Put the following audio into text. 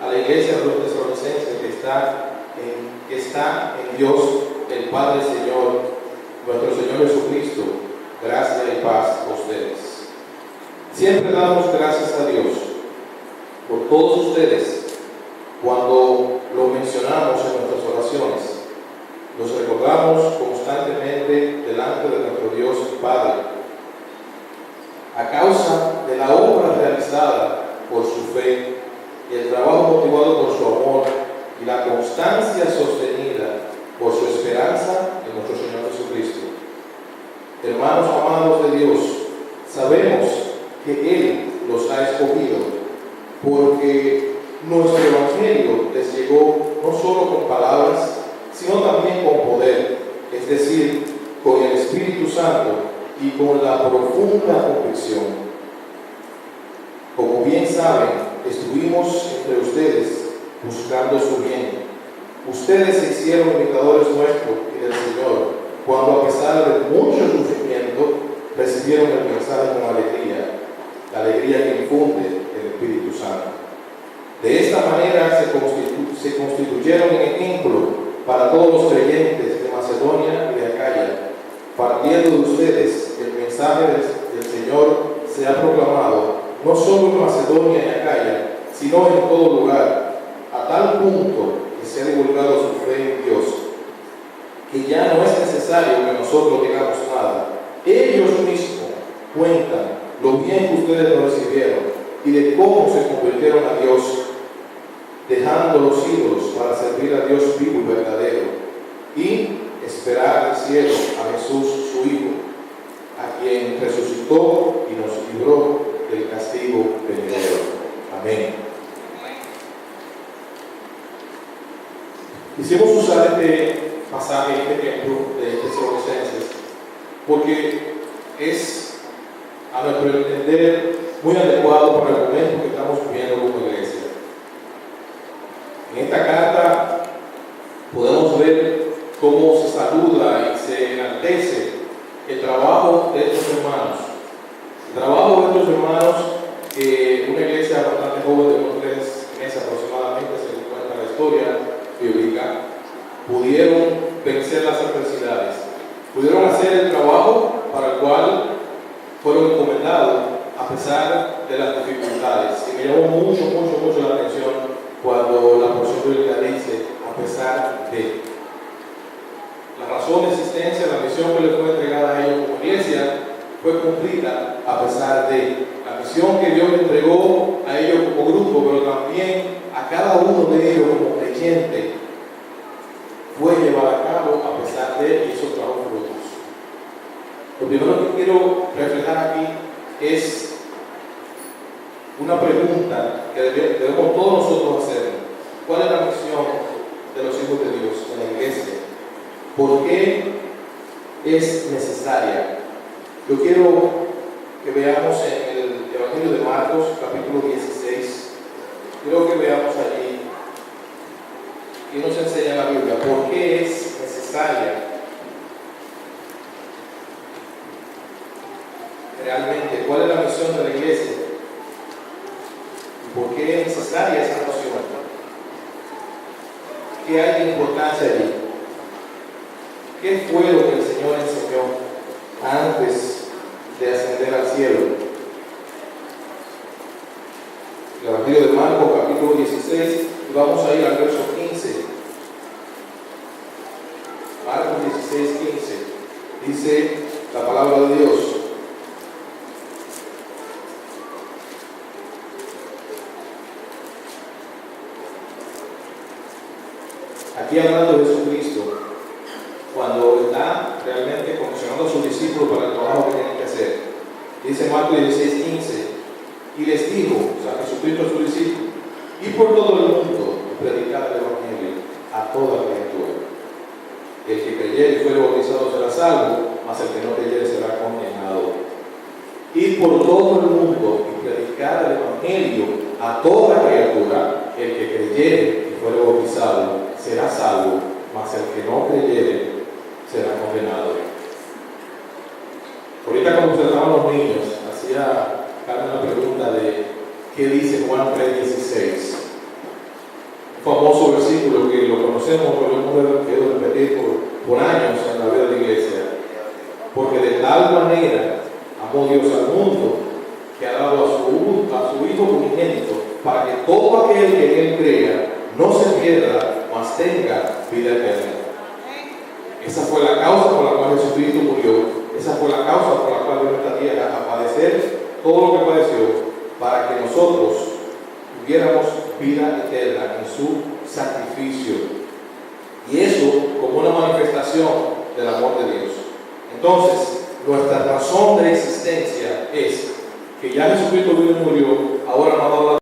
a la iglesia de los tesalonicenses que está en Dios, el Padre Señor, nuestro Señor Jesucristo, gracia y paz a ustedes. Siempre damos gracias a Dios por todos ustedes cuando lo mencionamos en nuestras oraciones. Los recordamos constantemente delante de nuestro Dios y Padre, a causa de la obra realizada por su fe y el trabajo motivado por su amor y la constancia sostenida por su esperanza en nuestro Señor Jesucristo. Hermanos amados de Dios, sabemos que Él los ha escogido porque nuestro Evangelio les llegó no solo con palabras, sino también con poder, es decir, con el Espíritu Santo y con la profunda convicción. Como bien saben, estuvimos entre ustedes buscando su bien. Ustedes se hicieron imitadores nuestros y del Señor, cuando a pesar de mucho sufrimiento, recibieron el mensaje con alegría, la alegría que infunde el Espíritu Santo. De esta manera se constituyeron en ejemplo para todos los creyentes de Macedonia y de Acaya. Partiendo de ustedes, el mensaje del Señor se ha proclamado no solo en Macedonia y Acaya, sino en todo lugar, a tal punto que se ha divulgado su fe en Dios, que ya no es necesario que nosotros digamos nada. Ellos mismos cuentan lo bien que ustedes lo recibieron y de cómo se convirtieron a Dios, dejando los ídolos para servir a Dios vivo y verdadero, y esperar al cielo a Jesús, su Hijo, a quien resucitó y nos libró del castigo venidero. Amén. Quisimos usar este pasaje, este ejemplo de Tesalonicenses, porque es, a nuestro entender, muy adecuado para el momento que estamos viviendo como iglesia. En esta carta podemos ver cómo se saluda y se enaltece el trabajo de estos hermanos. El trabajo de estos hermanos, que una iglesia bastante joven de unos 3 meses aproximadamente, según cuenta la historia bíblica, pudieron vencer las adversidades, pudieron hacer el trabajo para el cual fueron encomendados a pesar de las dificultades. Y me llamó mucho la atención cuando la porción bíblica dice a pesar de. La razón de existencia, la misión que les fue entregada a ellos como iglesia fue cumplida a pesar de. La misión que Dios le entregó a ellos como grupo, pero también a cada uno de ellos como creyente, fue llevada a cabo a pesar de, y eso trajo frutos. Lo primero que quiero reflejar aquí es una pregunta que debemos todos nosotros hacer. ¿Cuál es la misión de los hijos de Dios en la iglesia? ¿Por qué es necesaria? Yo quiero que veamos en el Evangelio de Marcos, capítulo 16, quiero que veamos allí qué nos enseña la Biblia, por qué es necesaria realmente, cuál es la misión de la iglesia y por qué es necesaria esa misión, qué hay de importancia allí, qué fue lo que el Señor enseñó antes de ascender al cielo. El Evangelio de Marcos, capítulo 16, y vamos a ir al verso 15. Marcos 16, 15. Dice la palabra de Dios: aquí hablando de Jesucristo, cuando está realmente comisionando a sus discípulos para el trabajo que tienen que hacer. Dice Marcos 16, 15, y les dijo, o sea, Jesucristo a sus discípulos, y por todo el mundo predicar el Evangelio a toda criatura. El que creyere y fuere bautizado será salvo, mas el que no creyere será condenado. Ir por todo el mundo y predicar el Evangelio a toda criatura. El que creyere y fuere bautizado será salvo, mas el que no creyere será condenado. Ahorita cuando observaban los niños, hacía Carmen la pregunta de ¿qué dice Juan 3:16? lo conocemos, lo hemos querido repetir por años en la vida de la iglesia, porque de tal manera amó Dios al mundo que ha dado a su Hijo unigénito, para que todo aquel que en Él crea no se pierda, mas tenga vida eterna. Esa fue la causa por la cual Jesucristo murió. Esa fue la causa por la cual vino a esta tierra a padecer todo lo que padeció, para que nosotros tuviéramos vida eterna en su sacrificio. Y eso como una manifestación del amor de Dios. Entonces, nuestra razón de existencia es que ya Jesucristo vino y murió, ahora nos ha dado la